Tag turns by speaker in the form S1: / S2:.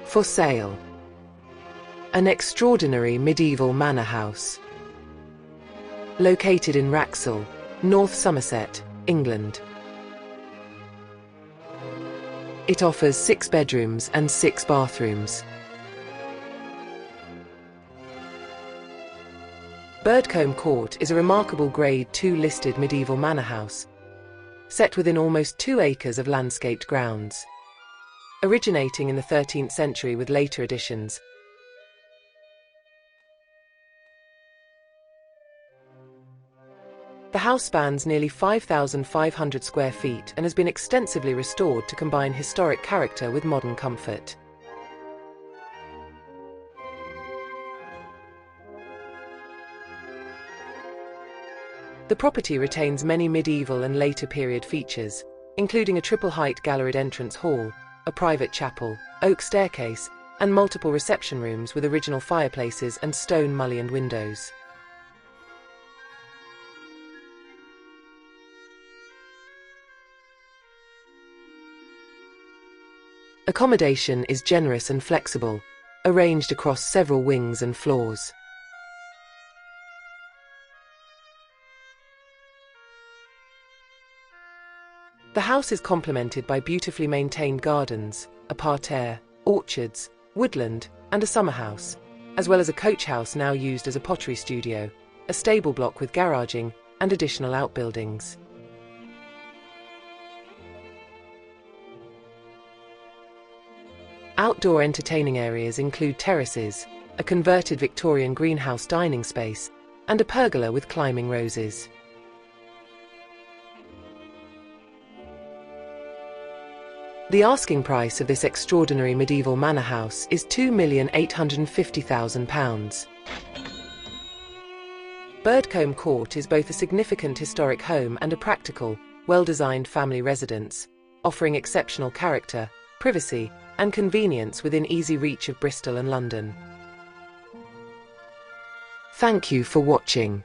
S1: For sale. An extraordinary medieval manor house. Located in Wraxall, North Somerset, England. It offers 6 bedrooms and 6 bathrooms. Birdcombe Court is a remarkable Grade II listed medieval manor house, set within almost 2 acres of landscaped grounds. Originating in the 13th century with later additions, the house spans nearly 5,500 square feet and has been extensively restored to combine historic character with modern comfort. The property retains many medieval and later period features, including a triple-height galleried entrance hall, a private chapel, oak staircase, and multiple reception rooms with original fireplaces and stone mullioned windows. Accommodation is generous and flexible, arranged across several wings and floors. The house is complemented by beautifully maintained gardens, a parterre, orchards, woodland, and a summer house, as well as a coach house now used as a pottery studio, a stable block with garaging, and additional outbuildings. Outdoor entertaining areas include terraces, a converted Victorian greenhouse dining space, and a pergola with climbing roses. The asking price of this extraordinary medieval manor house is £2,850,000. Birdcombe Court is both a significant historic home and a practical, well-designed family residence, offering exceptional character, privacy, and convenience within easy reach of Bristol and London. Thank you for watching.